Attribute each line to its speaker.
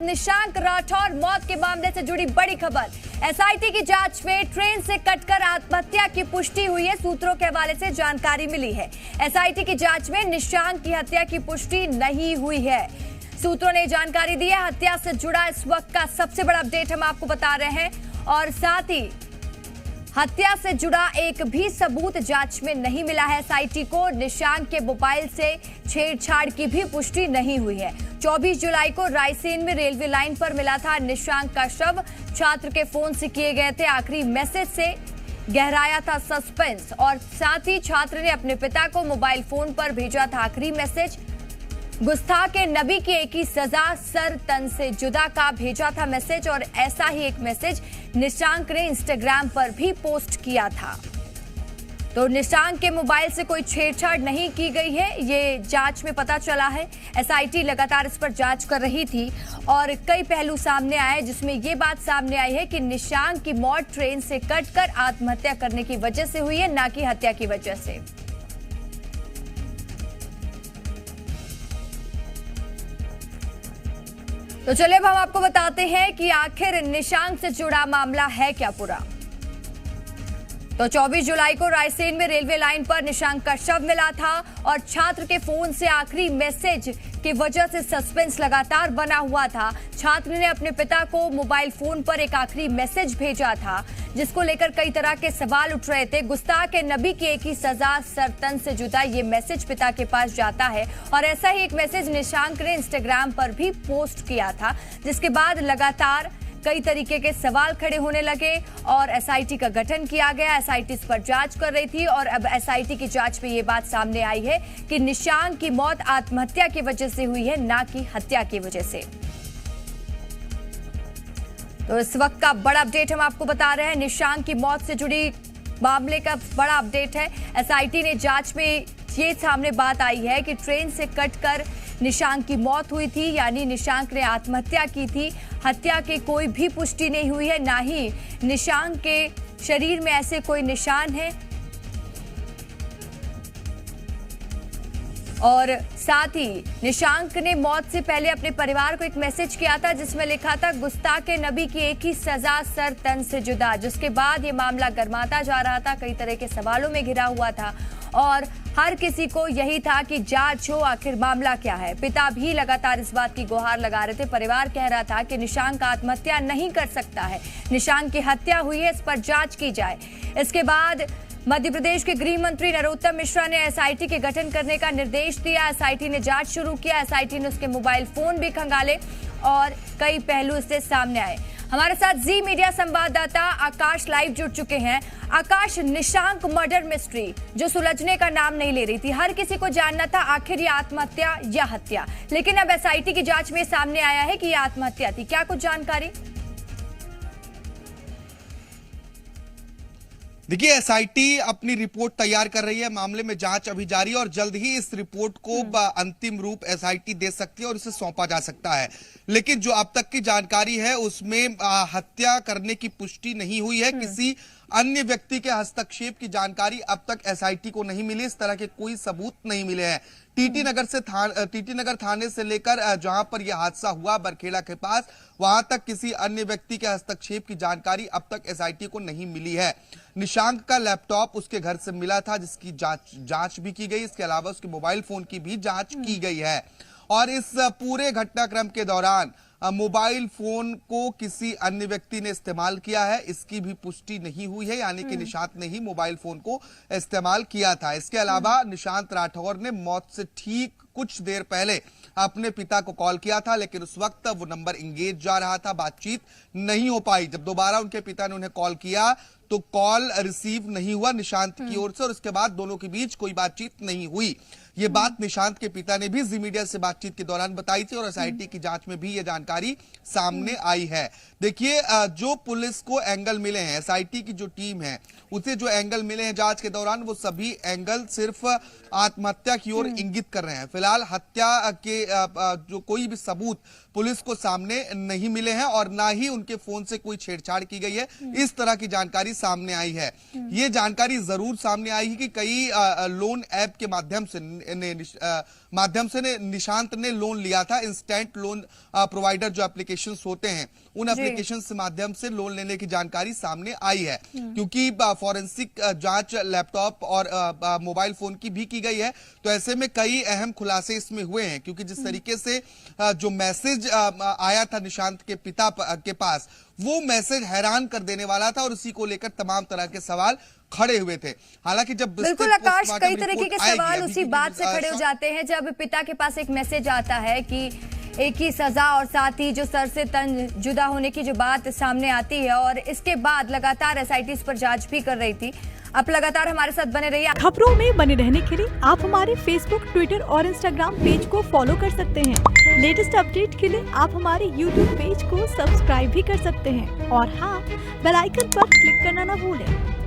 Speaker 1: निशांक राठौर मौत के मामले से जुड़ी बड़ी खबर। एसआईटी की जांच में ट्रेन से कटकर आत्महत्या की पुष्टि हुई है। सूत्रों के हवाले से जानकारी मिली है। एसआईटी की जांच में निशांक की हत्या की पुष्टि नहीं हुई है। सूत्रों ने जानकारी दी है। हत्या से जुड़ा इस वक्त का सबसे बड़ा अपडेट हम आपको बता रहे हैं और साथ ही हत्या से जुड़ा एक भी सबूत जांच में नहीं मिला है। एसआईटी को निशांक के मोबाइल से छेड़छाड़ की भी पुष्टि नहीं हुई है। 24 जुलाई को रायसेन में रेलवे लाइन पर मिला था निशांक का शव। छात्र के फोन से किए गए थे आखिरी मैसेज से गहराया था सस्पेंस और साथ ही छात्र ने अपने पिता को मोबाइल फोन पर भेजा था आखिरी मैसेज। गुस्ताख नबी की एक ही सजा, सर तन से जुदा का भेजा था मैसेज और ऐसा ही एक मैसेज निशांक ने इंस्टाग्राम पर भी पोस्ट किया था। तो निशांक के मोबाइल से कोई छेड़छाड़ नहीं की गई है, ये जांच में पता चला है। एसआईटी लगातार इस पर जांच कर रही थी और कई पहलू सामने आए जिसमें ये बात सामने आई है कि निशांक की मौत ट्रेन से कटकर आत्महत्या करने की वजह से हुई है, ना कि हत्या की वजह से। तो चलिए अब हम आपको बताते हैं कि आखिर निशांक से जुड़ा मामला है क्या पूरा। तो 24 जुलाई को रायसेन में रेलवे लाइन पर निशांक का शव मिला था और छात्र के फोन से आखिरी मैसेज की वजह से सस्पेंस लगातार बना हुआ था। छात्र ने अपने पिता को मोबाइल फोन पर एक आखिरी मैसेज भेजा था जिसको लेकर कई तरह के सवाल उठ रहे थे। गुस्ताख नबी की एक ही सजा, सर तन से जुदा, ये मैसेज पिता के पास जाता है और ऐसा ही एक मैसेज निशांक ने इंस्टाग्राम पर भी पोस्ट किया था, जिसके बाद लगातार कई तरीके के सवाल खड़े होने लगे और एसआईटी का गठन किया गया। एसआईटी इस पर जांच कर रही थी और अब एसआईटी की जांच में ये बात सामने आई है कि निशांक की मौत आत्महत्या की वजह से हुई है, ना कि हत्या की वजह से। तो इस वक्त का बड़ा अपडेट हम आपको बता रहे हैं। निशांक की मौत से जुड़ी मामले का बड़ा अपडेट है। एसआईटी ने जांच में ये सामने बात आई है कि ट्रेन से कटकर निशांक की मौत हुई थी, यानी निशांक ने आत्महत्या की थी। हत्या की कोई भी पुष्टि नहीं हुई है, ना ही निशांक के शरीर में ऐसे कोई निशान है। और साथ ही निशांक ने मौत से पहले अपने परिवार को एक मैसेज किया था जिसमें लिखा था गुस्ताख नबी की एक ही सजा, सर तन से जुदा। जिसके बाद ये मामला गर्माता जा रहा था, कई तरह के सवालों में घिरा हुआ था और हर किसी को यही था कि जांच हो, आखिर मामला क्या है। पिता भी लगातार इस बात की गुहार लगा रहे थे। परिवार कह रहा था कि निशांक आत्महत्या नहीं कर सकता है, निशांक की हत्या हुई है, इस पर जांच की जाए। इसके बाद मध्य प्रदेश के गृह मंत्री नरोत्तम मिश्रा ने एसआईटी के गठन करने का निर्देश दिया। एसआईटी ने जांच शुरू किया। एसआईटी ने उसके मोबाइल फोन भी खंगाले और कई पहलू इससे सामने आए। हमारे साथ जी मीडिया संवाददाता आकाश लाइव जुड़ चुके हैं। आकाश, निशांक मर्डर मिस्ट्री जो सुलझने का नाम नहीं ले रही थी, हर किसी को जानना था आखिर ये आत्महत्या या हत्या, लेकिन अब एसआईटी की जांच में सामने आया है कि ये आत्महत्या थी। क्या कुछ जानकारी?
Speaker 2: देखिए, एसआईटी अपनी रिपोर्ट तैयार कर रही है। मामले में जांच अभी जारी है और जल्द ही इस रिपोर्ट को अंतिम रूप एसआईटी दे सकती है और इसे सौंपा जा सकता है। लेकिन जो अब तक की जानकारी है उसमें हत्या करने की पुष्टि नहीं हुई है। किसी अन्य व्यक्ति के हस्तक्षेप की जानकारी अब तक एसआईटी को नहीं मिली। इस तरह के कोई सबूत नहीं मिले हैं। टीटी नगर थाने से लेकर जहां पर यह हादसा हुआ बरखेड़ा के पास, वहां तक किसी अन्य व्यक्ति के हस्तक्षेप की जानकारी अब तक एसआईटी को नहीं मिली है। निशांक का लैपटॉप उसके घर से मिला था जिसकी जांच भी की गई। इसके अलावा उसके मोबाइल फोन की भी जांच की गई है और इस पूरे घटनाक्रम के दौरान मोबाइल फोन को किसी अन्य व्यक्ति ने इस्तेमाल किया है, इसकी भी पुष्टि नहीं हुई है, यानी कि निशांत ने ही मोबाइल फोन को इस्तेमाल किया था। इसके अलावा निशांत राठौर ने मौत से ठीक कुछ देर पहले अपने पिता को कॉल किया था, लेकिन उस वक्त वो नंबर इंगेज जा रहा था, बातचीत नहीं हो पाई। जब दोबारा उनके पिता ने उन्हें कॉल किया तो कॉल रिसीव नहीं हुआ निशांत की ओर से और उसके बाद दोनों के बीच कोई बातचीत नहीं हुई। ये बात निशांत के पिता ने भी जी मीडिया से बातचीत के दौरान बताई थी और एसआईटी की जांच में भी ये जानकारी सामने आई है। देखिए, जो पुलिस को एंगल मिले हैं, एसआईटी की जो टीम है उसे जो एंगल मिले हैं जांच के दौरान, वो सभी एंगल सिर्फ आत्महत्या की ओर इंगित कर रहे हैं। फिलहाल हत्या के जो कोई भी सबूत पुलिस को सामने नहीं मिले हैं और ना ही उनके फोन से कोई छेड़छाड़ की गई है, इस तरह की जानकारी सामने आई है। ये जानकारी जरूर सामने आई है कि कई लोन ऐप के माध्यम से माध्यम से निशांत ने लोन लिया था। इंस्टेंट लोन प्रोवाइडर जो एप्लीकेशंस होते हैं, उन एप्लीकेशन के माध्यम से लोन लेने की जानकारी सामने आई है। क्योंकि फॉरेंसिक जांच लैपटॉप और मोबाइल फोन की भी की गई है, तो ऐसे में कई अहम खुलासे इसमें हुए हैं। क्योंकि जिस तरीके से जो मैसेज आया था निशांत के पिता के पास, वो मैसेज हैरान कर देने वाला था और उसी को लेकर तमाम तरह के सवाल खड़े हुए थे। हालांकि जब
Speaker 1: बिल्कुल आकाश, कई तरीके के सवाल उसी बात से खड़े हो जाते हैं जब पिता के पास एक मैसेज आता है कि एक ही सजा, और साथ ही जो सर से तन जुदा होने की जो बात सामने आती है, और इसके बाद लगातार एसआईटी इस पर जांच भी कर रही थी। आप लगातार हमारे साथ बने रहिए।
Speaker 3: खबरों में बने रहने के लिए आप हमारे फेसबुक, ट्विटर और इंस्टाग्राम पेज को फॉलो कर सकते हैं। लेटेस्ट अपडेट के लिए आप हमारे यूट्यूब पेज को सब्सक्राइब भी कर सकते हैं। और हाँ, बेल आइकन पर क्लिक करना ना भूलें।